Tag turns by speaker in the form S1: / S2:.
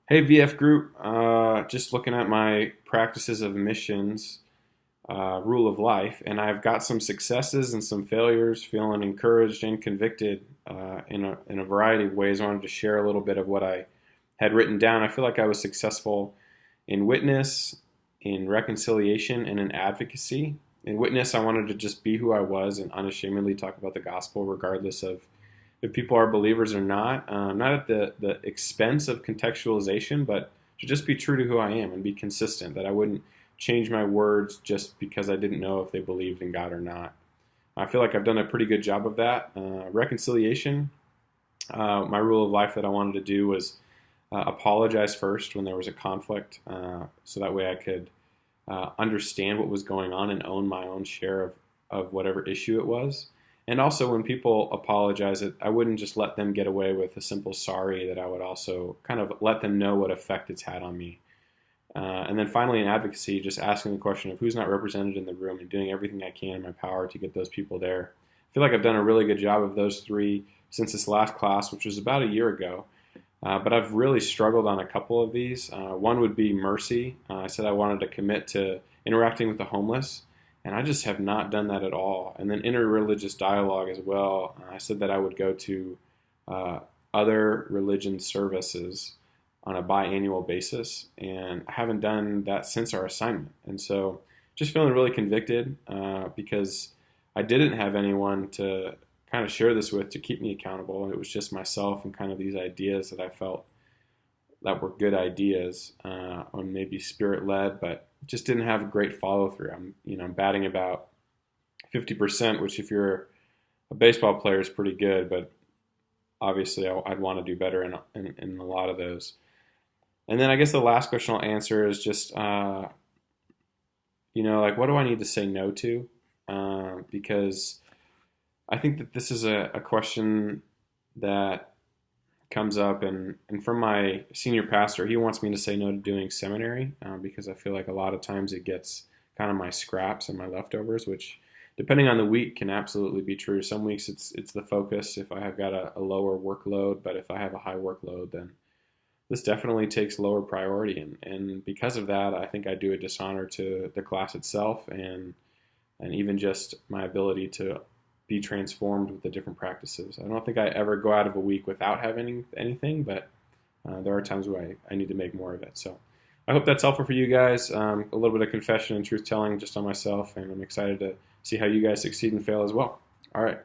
S1: Hey VF Group, just looking at my practices of missions, rule of life, and I've got some successes and some failures, feeling encouraged and convicted in a variety of ways. I wanted to share a little bit of what I had written down. I feel like I was successful in witness, in reconciliation, and in advocacy. In witness, I wanted to just be who I was and unashamedly talk about the gospel, regardless of if people are believers or not. Not at the expense of contextualization, but to just be true to who I am and be consistent, that I wouldn't change my words just because I didn't know if they believed in God or not. I feel like I've done a pretty good job of that. Reconciliation, my rule of life that I wanted to do was apologize first when there was a conflict, so that way I could understand what was going on and own my own share of whatever issue it was. And also, when people apologize, I wouldn't just let them get away with a simple sorry, that I would also kind of let them know what effect it's had on me. And then finally, in advocacy, just asking the question of who's not represented in the room and doing everything I can in my power to get those people there. I feel like I've done a really good job of those three since this last class, which was about a year ago. But I've really struggled on a couple of these. One would be mercy. I said I wanted to commit to interacting with the homeless, and I just have not done that at all. And then interreligious dialogue as well. I said that I would go to uh, other religion services on a biannual basis, and I haven't done that since our assignment. And so just feeling really convicted because I didn't have anyone to kind of share this with to keep me accountable. It was just myself and kind of these ideas that I felt that were good ideas, or maybe spirit led, but just didn't have a great follow through. I'm batting about 50%, which if you're a baseball player is pretty good, but obviously I'd want to do better in a lot of those. And then I guess the last question I'll answer is just, like what do I need to say no to? Because I think that this is a question that comes up, and from my senior pastor, he wants me to say no to doing seminary because I feel like a lot of times it gets kind of my scraps and my leftovers, which depending on the week can absolutely be true. Some weeks it's the focus if I have got a lower workload, but if I have a high workload, then this definitely takes lower priority, and because of that, I think I do a dishonor to the class itself and even just my ability to be transformed with the different practices. I don't think I ever go out of a week without having anything, but there are times where I need to make more of it. So I hope that's helpful for you guys. A little bit of confession and truth telling just on myself, and I'm excited to see how you guys succeed and fail as well. All right.